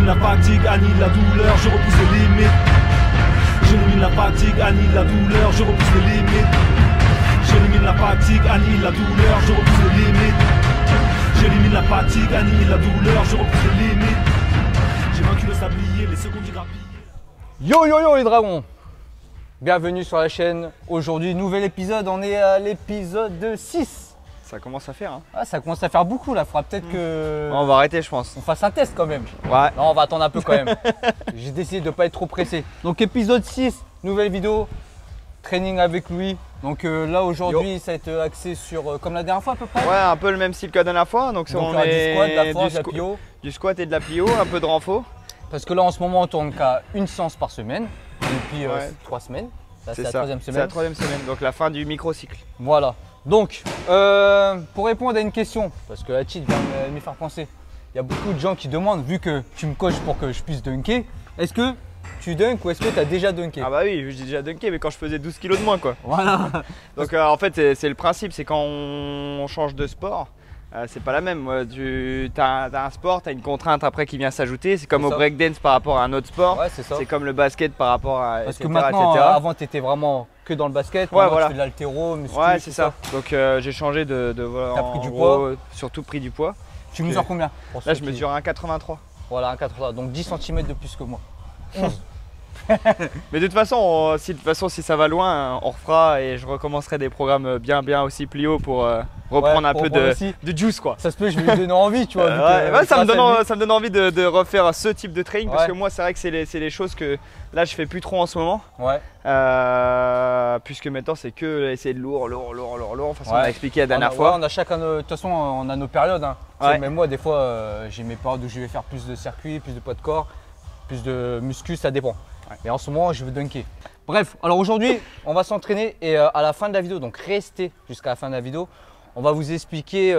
J'élimine la fatigue, annihile la douleur, je repousse les limites. J'élimine la fatigue, annihile la douleur, je repousse les limites. J'élimine la fatigue, annihile la douleur, je repousse les limites. J'élimine la fatigue, annihile la douleur, je repousse les limites. J'ai vaincu le sablier, les secondes du grappille. Yo yo yo les dragons, bienvenue sur la chaîne. Aujourd'hui, nouvel épisode, on est à l'épisode 6. Ça commence à faire hein. Ah, ça commence à faire beaucoup là, faudra peut-être que... On va arrêter je pense. On fasse un test quand même. Ouais. Non, on va attendre un peu quand même. J'ai décidé de ne pas être trop pressé. Donc épisode 6, nouvelle vidéo, training avec Louis. Donc là aujourd'hui ça va être axé sur, comme la dernière fois à peu près. Ouais, un peu le même style que la dernière fois. Donc on met du squat, de la force, de la plio. Du squat et de la plio, un peu de renfort. Parce que là en ce moment on tourne qu'à une séance par semaine, depuis 3 semaines. Là c'est la troisième semaine. C'est la troisième semaine, donc la fin du microcycle. Voilà. Donc, pour répondre à une question, parce que la cheat vient de me faire penser, il y a beaucoup de gens qui demandent, vu que tu me coaches pour que je puisse dunker, est-ce que tu dunks ou est-ce que tu as déjà dunké? Ah bah oui, j'ai déjà dunké, mais quand je faisais 12 kg de moins quoi. Voilà. Donc en fait, c'est le principe, c'est quand on change de sport, c'est pas la même. Tu as un sport, tu as une contrainte après qui vient s'ajouter. C'est comme au breakdance par rapport à un autre sport. Ouais, c'est ça. C'est comme le basket par rapport à. Parce etc., que maintenant, etc. avant, tu étais vraiment que dans le basket. Ouais, maintenant, voilà. tu fais de l'haltéro, muscu. Ouais, c'est ça. Donc j'ai changé de voilà, T'as pris du gros, poids. surtout pris du poids. Tu mesures combien? Là, je mesure 1,83. Voilà, 1,83. Donc 10 cm de plus que moi. 11. Mais de toute façon, si ça va loin, on refera et je recommencerai des programmes bien aussi plus hauts pour reprendre un peu de juice quoi. Ça se peut, je vais lui donner envie, tu vois. Ça me donne envie de refaire ce type de training parce que moi c'est vrai que c'est les choses que là je fais plus trop en ce moment. Ouais. Puisque maintenant c'est que essayer de lourd. Enfin, on a expliqué la dernière fois. Ouais, on a chacun, de toute façon, on a nos périodes. Hein. Même moi, des fois, j'ai mes périodes où je vais faire plus de circuits, plus de poids de corps, plus de muscu, ça dépend. Et en ce moment, je veux dunker. Bref, alors aujourd'hui, on va s'entraîner et à la fin de la vidéo, donc restez jusqu'à la fin de la vidéo, on va vous expliquer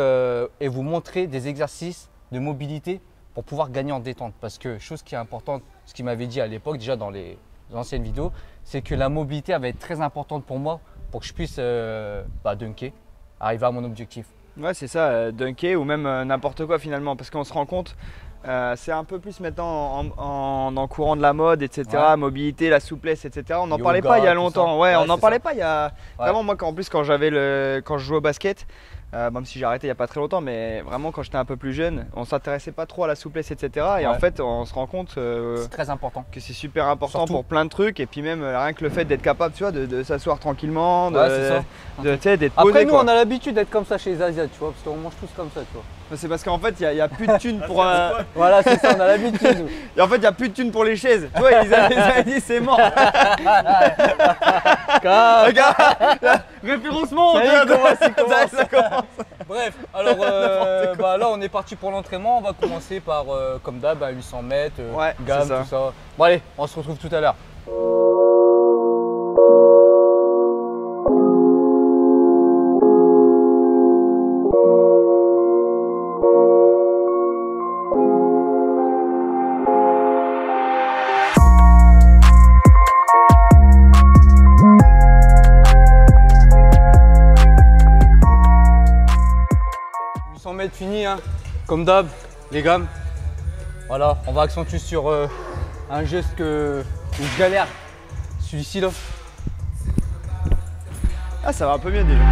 et vous montrer des exercices de mobilité pour pouvoir gagner en détente. Parce que chose qui est importante, ce qu'il m'avait dit à l'époque, déjà dans les anciennes vidéos, c'est que la mobilité va être très importante pour moi pour que je puisse dunker, arriver à mon objectif. Ouais, c'est ça, dunker ou même n'importe quoi finalement, parce qu'on se rend compte. C'est un peu plus maintenant en courant de la mode, etc. Mobilité, la souplesse, etc. On n'en parlait pas il y a longtemps. Ouais, on n'en parlait pas il y a. Vraiment, moi, quand je jouais au basket, même si j'ai arrêté il n'y a pas très longtemps, mais vraiment quand j'étais un peu plus jeune, on s'intéressait pas trop à la souplesse, etc. Et en fait, on se rend compte c'est très important. Que c'est super important pour plein de trucs. Et puis même rien que le fait d'être capable, tu vois, de s'asseoir tranquillement, d'être posé. Après, nous, on a l'habitude d'être comme ça chez les Asiates, tu vois, parce qu'on mange tous comme ça, tu vois. C'est parce qu'en fait, il n'y a plus de thunes pour. Voilà, c'est ça, on a l'habitude. Et en fait, il n'y a plus de thunes pour les chaises. Tu vois, ils avaient dit c'est mort. Référencement, ça commence. Bref, alors là, on est parti pour l'entraînement. On va commencer par, comme d'hab, à 800 mètres, gamme, tout ça. Bon, allez, on se retrouve tout à l'heure. Fini hein, comme d'hab, les gammes. Voilà, on va accentuer sur un geste où je galère, celui-ci là. Ah, ça va un peu mieux déjà.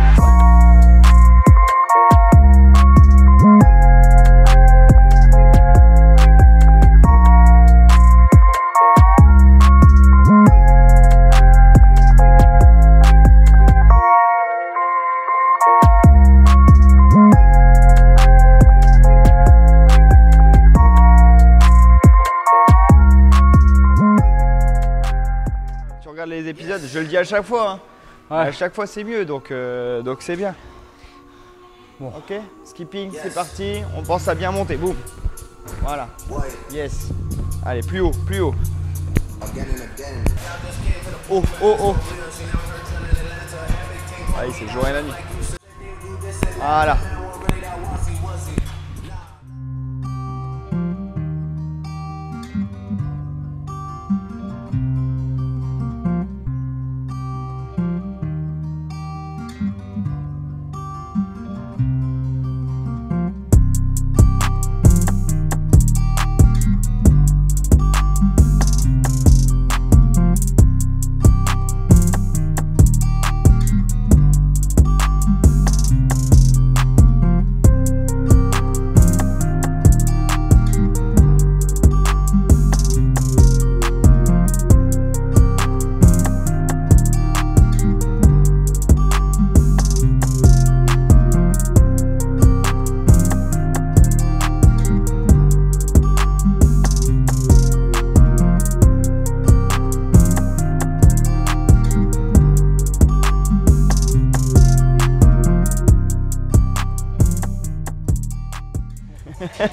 Les épisodes, je le dis à chaque fois, hein. À chaque fois c'est mieux, donc c'est bien. Bon. Ok, skipping, c'est parti, on pense à bien monter, boum. Voilà, yes. Allez, plus haut, plus haut. Oh, oh, oh. Allez, c'est le jour et la nuit. Voilà.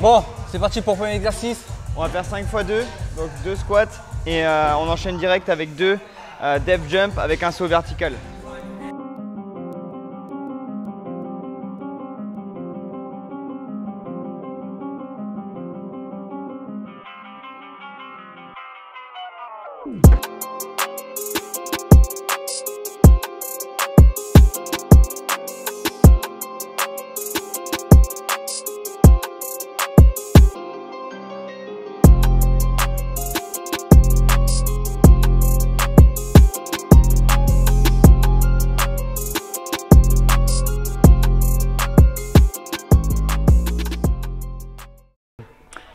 Bon, c'est parti pour le premier exercice. On va faire 5 x 2, donc 2 squats et on enchaîne direct avec 2 def jump avec un saut vertical.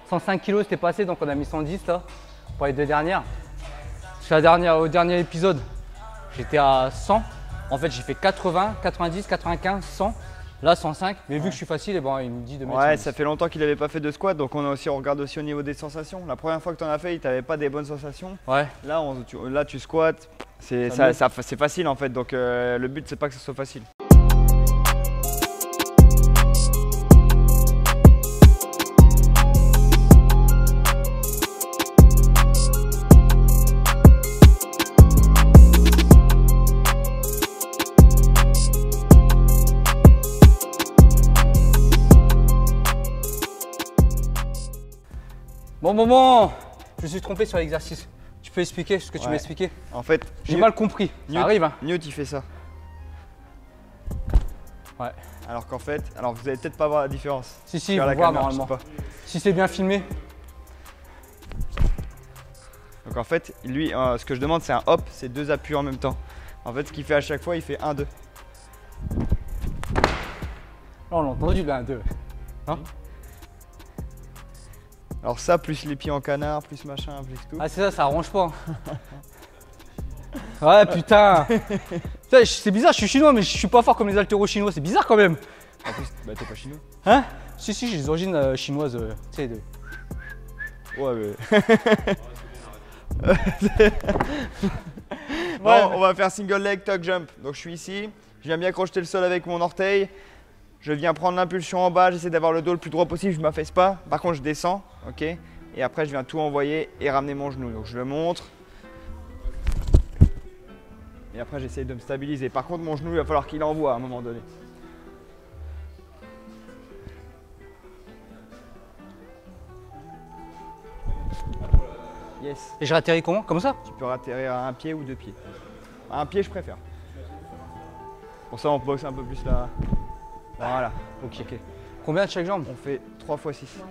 « 105 kg c'était pas assez, donc on a mis 110 là pour les 2 dernières. Parce que au dernier épisode j'étais à 100. En fait j'ai fait 80, 90, 95, 100. Là 105, mais vu que je suis facile, et bon, il me dit de mettre. Ouais, ça fait longtemps qu'il n'avait pas fait de squat, donc on regarde aussi au niveau des sensations. La première fois que tu en as fait, il t'avait pas des bonnes sensations. Ouais. Là tu squattes, c'est facile en fait, donc le but c'est pas que ce soit facile. Bon, je me suis trompé sur l'exercice. Tu peux expliquer ce que tu m'as expliqué? En fait, j'ai mal compris. Ça arrive. Hein. Newt, il fait ça. Ouais. Alors qu'en fait, vous allez peut-être pas voir la différence. Si, vous voir normalement. Si c'est bien filmé. Donc en fait, lui, ce que je demande, c'est un hop, c'est 2 appuis en même temps. En fait, ce qu'il fait à chaque fois, il fait 1, 2. Là, on l'a entendu, le 1, 2. Hein? Alors ça, plus les pieds en canard, plus machin, plus tout. Ah c'est ça, ça arrange pas. Ouais putain. C'est bizarre, je suis chinois mais je suis pas fort comme les haltéros chinois, c'est bizarre quand même. En plus, bah t'es pas chinois. Hein? Si, j'ai des origines chinoises, tu sais. Ouais mais... Bon, on va faire single leg tuck jump. Donc je suis ici, je viens bien crocheter le sol avec mon orteil. Je viens prendre l'impulsion en bas, j'essaie d'avoir le dos le plus droit possible, je ne m'affaisse pas. Par contre, je descends, ok. Et après, je viens tout envoyer et ramener mon genou. Donc, je le montre. Et après, j'essaie de me stabiliser. Par contre, mon genou, il va falloir qu'il envoie à un moment donné. Yes. Et je ratterris comment? Comme ça? Tu peux ratterrir à 1 pied ou 2 pieds. À 1 pied, je préfère. Pour ça, on boxe un peu plus là. Voilà. Ok. Combien de chaque jambe? On fait 3 x 6.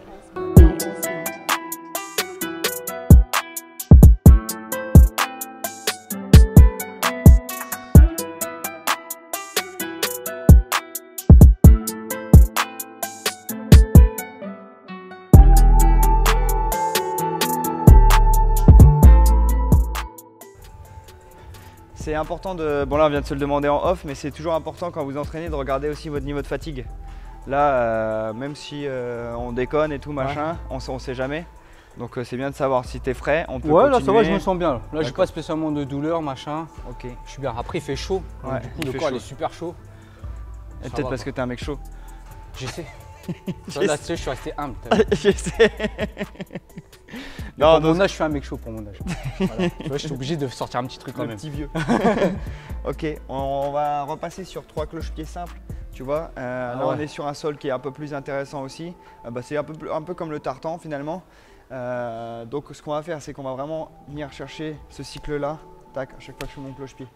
C'est important de... Bon là on vient de se le demander en off, mais c'est toujours important quand vous entraînez de regarder aussi votre niveau de fatigue. Là, même si on déconne et tout machin, on sait jamais. Donc c'est bien de savoir si t'es frais, on peut continuer. Là ça va, je me sens bien. Là j'ai pas spécialement de douleur, machin. Ok. Je suis bien. Après il fait chaud, donc, du coup le corps il est super chaud. Et peut-être parce que t'es un mec chaud. J'essaie. Là tu sais, je suis resté humble. J'essaie. Pour mon âge, je suis un mec chaud pour mon âge. Voilà. Tu vois, je suis obligé de sortir un petit truc quand même. Petit vieux. Ok, on va repasser sur 3 cloche-pieds simples. Tu vois, là on est sur un sol qui est un peu plus intéressant aussi. C'est un peu comme le tartan finalement. Donc ce qu'on va faire, c'est qu'on va vraiment venir chercher ce cycle-là. Tac, à chaque fois que je fais mon cloche-pied.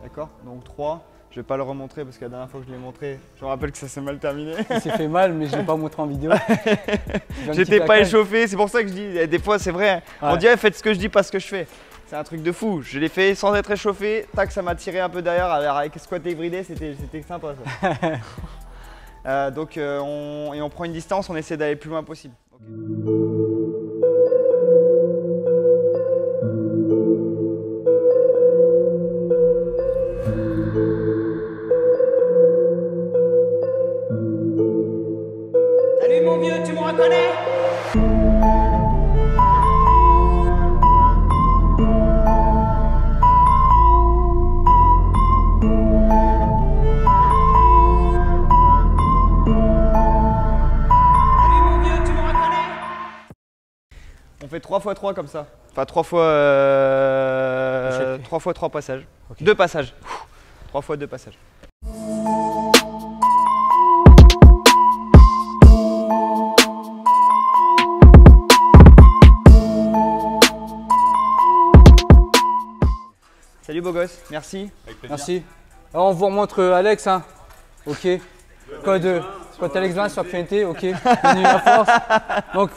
D'accord? Donc 3. Je vais pas le remontrer parce que la dernière fois que je l'ai montré, je me rappelle que ça s'est mal terminé. Il s'est fait mal, mais je l'ai pas montré en vidéo. J'étais pas échauffé, c'est pour ça que je dis, des fois c'est vrai, on dirait faites ce que je dis, pas ce que je fais. C'est un truc de fou, je l'ai fait sans être échauffé, tac, ça m'a tiré un peu derrière, avec squat hybridé, c'était sympa ça. Donc on prend une distance, on essaie d'aller le plus loin possible. Okay. Salut mon vieux, tu me reconnais? Salut mon vieux, tu me reconnais? 3 x 3 comme ça. Enfin 3 fois 3 passages. Okay. 2 passages. 3 fois 2 passages. Salut beau gosse, merci. Merci. Alors on vous remontre Alex, hein. Ok. Code Alex 20 sur PNT, ok. Bienvenue à force. Donc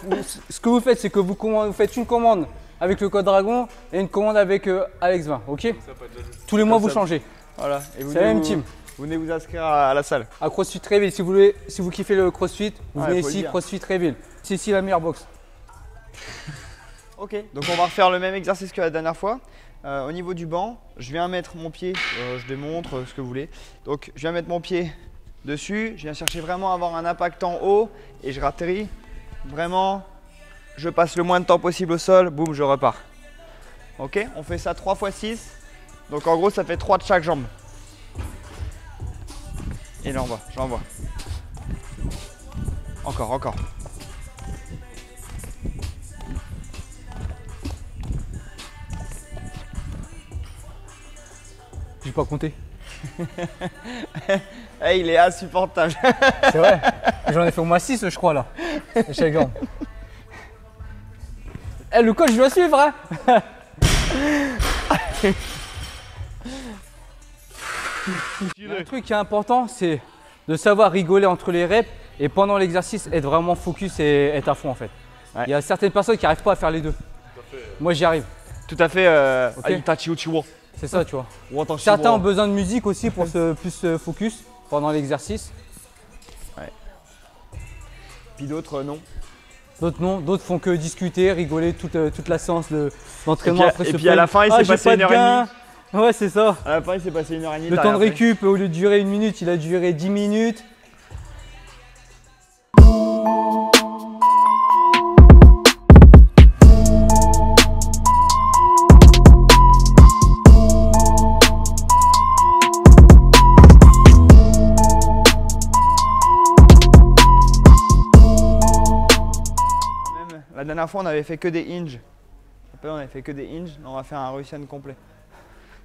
ce que vous faites, c'est que vous faites une commande avec le code Dragon et une commande avec Alex 20, ok. Tous les mois vous changez. Voilà. C'est la même team. Vous venez vous inscrire à la salle. À CrossFit Réville, si vous kiffez le CrossFit, vous venez ici, CrossFit Réville. C'est ici la meilleure box. Ok, donc on va refaire le même exercice que la dernière fois. Au niveau du banc, je viens mettre mon pied, je démontre ce que vous voulez. Donc je viens mettre mon pied dessus, je viens chercher vraiment à avoir un impact en haut et je ratterris. Vraiment, je passe le moins de temps possible au sol, boum, je repars. Ok, on fait ça 3 x 6. Donc en gros, ça fait 3 de chaque jambe. Et j'envoie. Encore. J'ai pas compté. Hey, il est insupportable. C'est vrai. J'en ai fait au moins 6 je crois là. Chaque jambe. Hey, le coach je dois suivre hein. Un truc qui est important, c'est de savoir rigoler entre les reps et pendant l'exercice être vraiment focus et être à fond en fait. Ouais. Il y a certaines personnes qui n'arrivent pas à faire les deux. Moi j'y arrive. Tout à fait. Okay. C'est ça, tu vois. Certains ont besoin de musique aussi pour plus se focus pendant l'exercice. Ouais. Puis d'autres non. D'autres non, d'autres font que discuter, rigoler toute la séance d'entraînement. Et puis à la fin, il s'est passé 1h30. Ouais, c'est ça. À la fin, il s'est passé 1h30. Le temps de récup, au lieu de durer 1 minute, il a duré 10 minutes. La dernière fois, on avait fait que des hinges. On avait fait que des hinges, on va faire un Russian complet.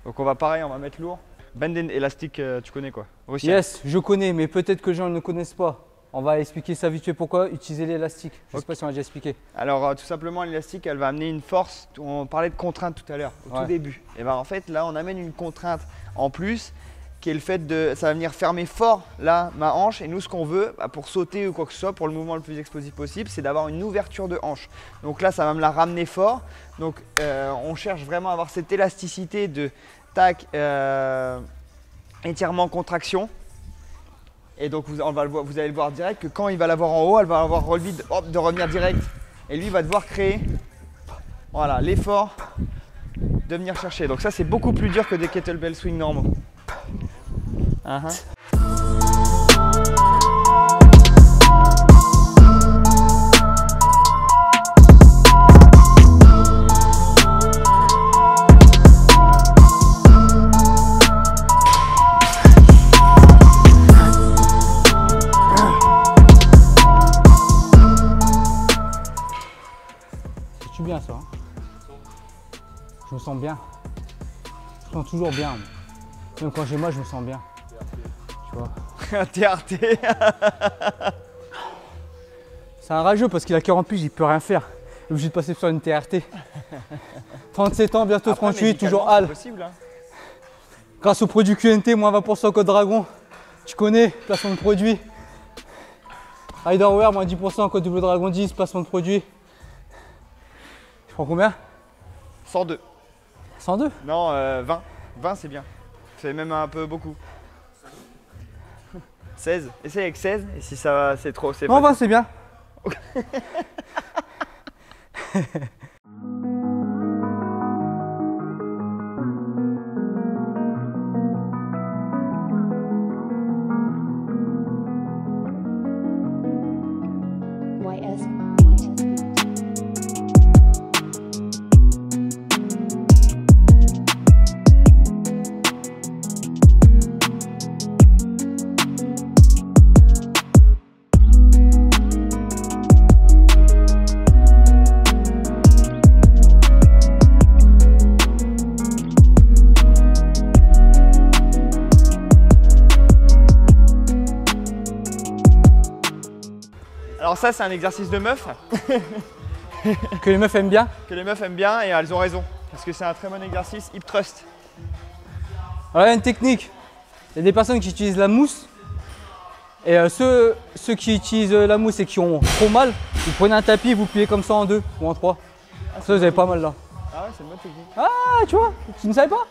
Donc on va pareil, on va mettre lourd. Band élastique, tu connais quoi? Russian. Yes, je connais, mais peut-être que les gens ne connaissent pas. On va expliquer ça vite fait pourquoi utiliser l'élastique. Je ne sais pas si on a déjà expliqué. Alors tout simplement, l'élastique, elle va amener une force. On parlait de contrainte tout à l'heure, au tout début. Et ben en fait, là, on amène une contrainte en plus, qui est le fait de, ça va venir fermer fort là ma hanche, et nous ce qu'on veut pour sauter ou quoi que ce soit, pour le mouvement le plus explosif possible, c'est d'avoir une ouverture de hanche. Donc là ça va me la ramener fort, donc on cherche vraiment à avoir cette élasticité de tac, étirement, contraction, et donc vous allez le voir direct que quand il va l'avoir en haut, elle va avoir envie de revenir direct, et lui va devoir créer voilà l'effort de venir chercher. Donc ça c'est beaucoup plus dur que des kettlebell swing normaux. C'est-tu bien ça hein? Je me sens bien. Je me sens toujours bien. Même quand j'ai mal, je me sens bien. Tu vois. TRT. C'est un rageux parce qu'il a 40 piges, il peut rien faire. Il est obligé de passer sur une TRT. 37 ans, bientôt 38, toujours HAL. Hein. Grâce au produit QNT, moins 20% code Dragon. Tu connais, placement de produit. Riderwear, moins 10%, code double Dragon 10, placement de produit. Je prends combien? 102. 102? Non, 20. 20 c'est bien. C'est même un peu beaucoup. 16. Essaye avec 16 et si ça va, c'est trop. Non, 20 c'est bien. Alors ça, c'est un exercice de meuf. Que les meufs aiment bien. Que les meufs aiment bien et elles ont raison. Parce que c'est un très bon exercice, hip thrust. Voilà une technique. Il y a des personnes qui utilisent la mousse. Et ceux qui utilisent la mousse et qui ont trop mal, vous prenez un tapis, vous pliez comme ça en 2 ou en 3. Ça, vous avez pas mal là. Ah ouais, c'est une bonne technique. Ah, tu vois, tu ne savais pas?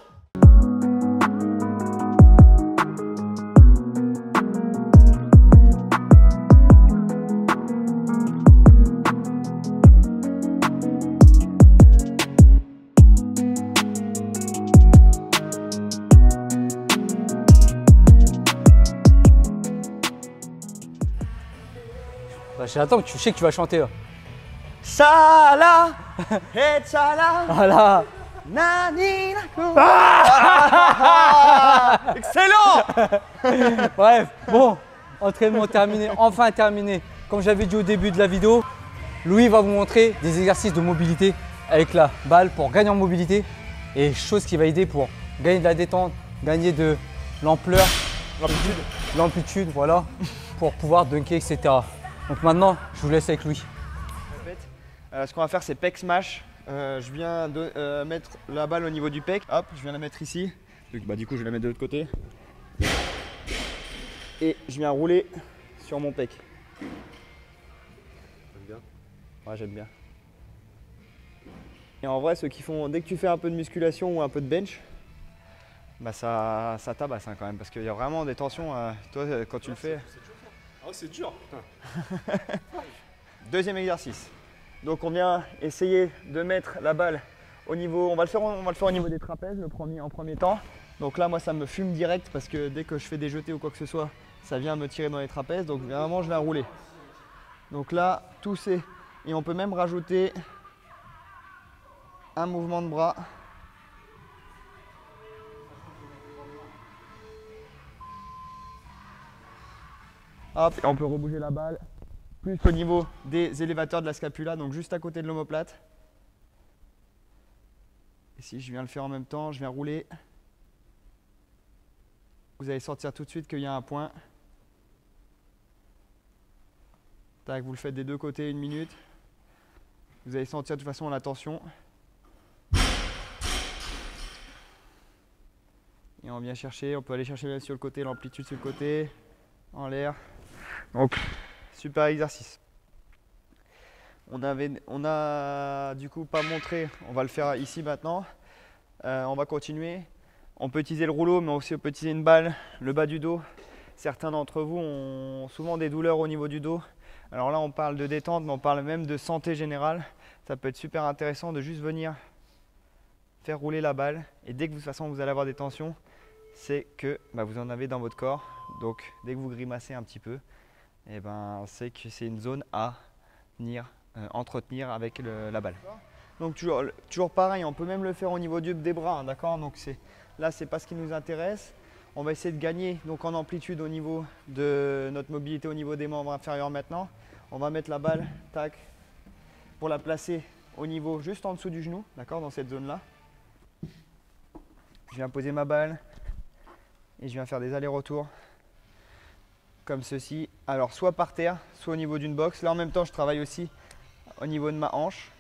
Bah, j'attends que tu sais que tu vas chanter là. Sala et Sala. Voilà. Nani ah excellent. Bref, bon, entraînement terminé, enfin terminé. Comme j'avais dit au début de la vidéo, Louis va vous montrer des exercices de mobilité avec la balle pour gagner en mobilité et chose qui va aider pour gagner de la détente, gagner de l'ampleur, l'amplitude, voilà, pour pouvoir dunker, etc. Donc maintenant, je vous laisse avec Louis. Ce qu'on va faire, c'est pec smash. Je viens de mettre la balle au niveau du pec. Hop, je viens la mettre ici. Donc, du coup, je vais la mettre de l'autre côté. Et je viens rouler sur mon pec. J'aime bien. Ouais, j'aime bien. Et en vrai, ceux qui font, dès que tu fais un peu de musculation ou un peu de bench, bah ça tabasse quand même. Parce qu'il y a vraiment des tensions. Toi, quand tu le fais. Ah, c'est dur, putain. Deuxième exercice. Donc on vient essayer de mettre la balle au niveau, on va le faire au niveau des trapèzes en premier temps. Donc là moi ça me fume direct parce que dès que je fais des jetés ou quoi que ce soit, ça vient me tirer dans les trapèzes. Donc vraiment je viens rouler. Donc là tout c'est, et on peut même rajouter un mouvement de bras. Hop, et on peut rebouger la balle. Plus au niveau des élévateurs de la scapula, donc juste à côté de l'omoplate. Et si je viens le faire en même temps, je viens rouler. Vous allez sentir tout de suite qu'il y a un point. Tac, vous le faites des deux côtés 1 minute. Vous allez sentir de toute façon la tension. Et on vient chercher, on peut aller chercher sur le côté, l'amplitude sur le côté, en l'air. Donc, super exercice. On a du coup pas montré, on va le faire ici maintenant. On va continuer. On peut utiliser le rouleau, mais aussi on peut utiliser une balle, le bas du dos. Certains d'entre vous ont souvent des douleurs au niveau du dos. Alors là, on parle de détente, mais on parle même de santé générale. Ça peut être super intéressant de juste venir faire rouler la balle. Et dès que de toute façon vous allez avoir des tensions, c'est que vous en avez dans votre corps. Donc dès que vous grimacez un petit peu, et c'est que c'est une zone à venir entretenir avec la balle. Donc toujours pareil, on peut même le faire au niveau des bras, d'accord. Donc là c'est pas ce qui nous intéresse. On va essayer de gagner donc en amplitude au niveau de notre mobilité au niveau des membres inférieurs maintenant. On va mettre la balle, tac, pour la placer au niveau juste en dessous du genou, d'accord, dans cette zone là. Je viens poser ma balle et je viens faire des allers-retours. Comme ceci, alors soit par terre, soit au niveau d'une box. Là en même temps je travaille aussi au niveau de ma hanche.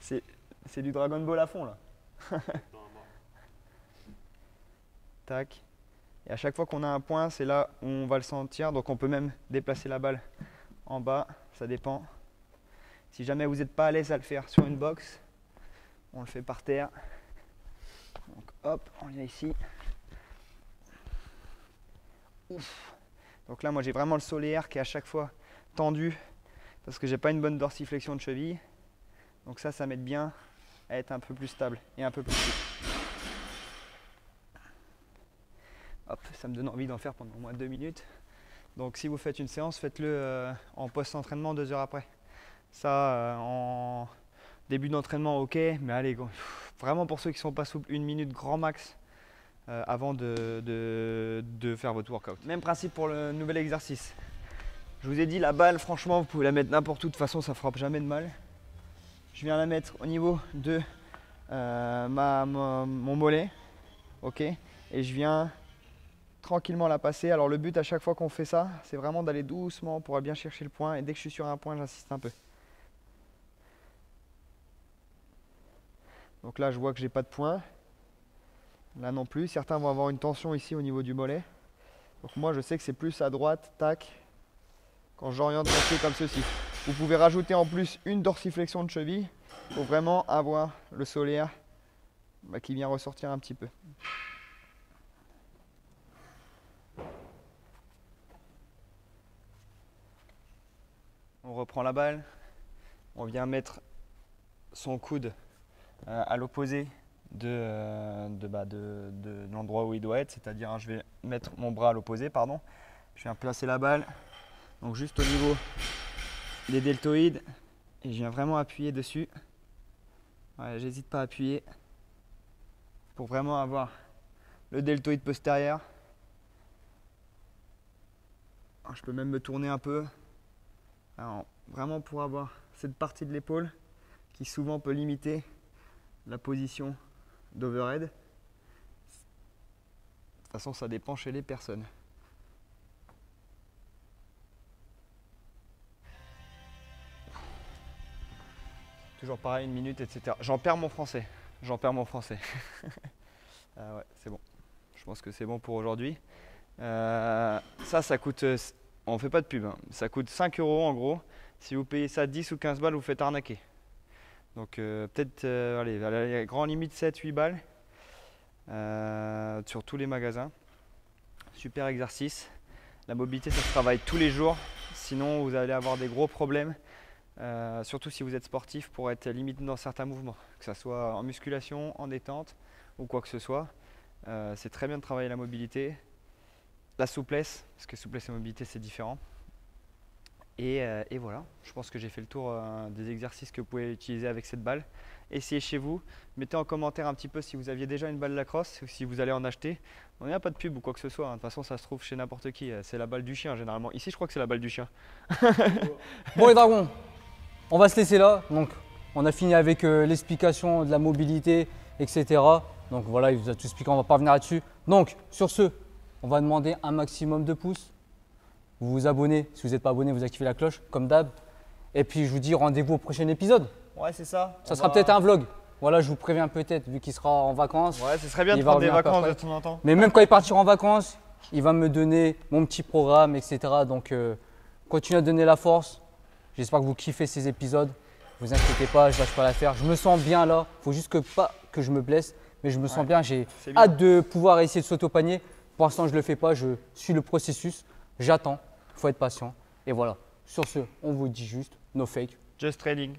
C'est du Dragon Ball à fond là. Tac. Et à chaque fois qu'on a un point, c'est là où on va le sentir. Donc on peut même déplacer la balle en bas, ça dépend. Si jamais vous n'êtes pas à l'aise à le faire sur une box, on le fait par terre. Donc hop, on vient ici. Ouf. Donc là moi j'ai vraiment le solaire qui est à chaque fois tendu parce que j'ai pas une bonne dorsiflexion de cheville. Donc ça m'aide bien à être un peu plus stable et un peu plus souple. Hop, ça me donne envie d'en faire pendant au moins 2 minutes. Donc si vous faites une séance, faites-le en post-entraînement 2 heures après. Ça en début d'entraînement ok, mais allez, vraiment pour ceux qui sont pas souples, 1 minute grand max. Avant de faire votre workout. Même principe pour le nouvel exercice. Je vous ai dit la balle, franchement vous pouvez la mettre n'importe où, de toute façon ça frappe jamais de mal. Je viens la mettre au niveau de mon mollet, ok, et je viens tranquillement la passer. Alors le but à chaque fois qu'on fait ça, c'est vraiment d'aller doucement pour bien chercher le point. Et dès que je suis sur un point, j'insiste un peu. Donc là, je vois que j'ai pas de point. Là non plus. Certains vont avoir une tension ici au niveau du mollet. Donc moi, je sais que c'est plus à droite, tac, quand j'oriente mon pied comme ceci. Vous pouvez rajouter en plus une dorsiflexion de cheville pour vraiment avoir le solaire qui vient ressortir un petit peu. On reprend la balle, on vient mettre son coude à l'opposé de l'endroit où il doit être, c'est-à-dire je vais mettre mon bras à l'opposé, pardon. Je viens placer la balle, donc juste au niveau des deltoïdes, et je viens vraiment appuyer dessus. Ouais, j'hésite pas à appuyer pour vraiment avoir le deltoïde postérieur. Alors, je peux même me tourner un peu. Alors, vraiment pour avoir cette partie de l'épaule qui souvent peut limiter la position d'overhead. De toute façon, ça dépend chez les personnes. Toujours pareil, 1 minute, etc. J'en perds mon français. J'en perds mon français. Ouais, c'est bon. Je pense que c'est bon pour aujourd'hui. Ça coûte... On ne fait pas de pub, hein. Ça coûte 5 € en gros. Si vous payez ça 10 ou 15 balles, vous faites arnaquer. Donc peut-être, allez, à la grande limite 7-8 balles sur tous les magasins. Super exercice. La mobilité, ça se travaille tous les jours. Sinon, vous allez avoir des gros problèmes. Surtout si vous êtes sportif, pour être limité dans certains mouvements. Que ce soit en musculation, en détente ou quoi que ce soit. C'est très bien de travailler la mobilité. La souplesse, parce que souplesse et mobilité c'est différent. Et voilà, je pense que j'ai fait le tour des exercices que vous pouvez utiliser avec cette balle. Essayez chez vous, mettez en commentaire un petit peu si vous aviez déjà une balle lacrosse ou si vous allez en acheter. On n'y a pas de pub ou quoi que ce soit, hein. De toute façon ça se trouve chez n'importe qui, c'est la balle du chien généralement. Ici je crois que c'est la balle du chien. Bon les dragons, on va se laisser là. Donc on a fini avec l'explication de la mobilité, etc. Donc voilà, il vous a tout expliqué, on ne va pas revenir là-dessus. Donc sur ce, on va demander un maximum de pouces. Vous vous abonnez, si vous n'êtes pas abonné, vous activez la cloche, comme d'hab. Et puis je vous dis rendez-vous au prochain épisode. Ouais, c'est ça. Ça sera peut-être un vlog. Voilà, je vous préviens peut-être, vu qu'il sera en vacances. Ouais, ce serait bien de prendre des vacances de temps en temps. Mais même quand il partira en vacances, il va me donner mon petit programme, etc. Donc continuez à donner la force. J'espère que vous kiffez ces épisodes. Ne vous inquiétez pas, je ne lâche pas l'affaire. Je me sens bien là. Il faut juste pas que je me blesse. Mais je me sens bien. J'ai hâte de pouvoir essayer de sauter au panier. Pour l'instant, je ne le fais pas. Je suis le processus. J'attends. Il faut être patient. Et voilà. Sur ce, on vous dit juste no fake. Just trading.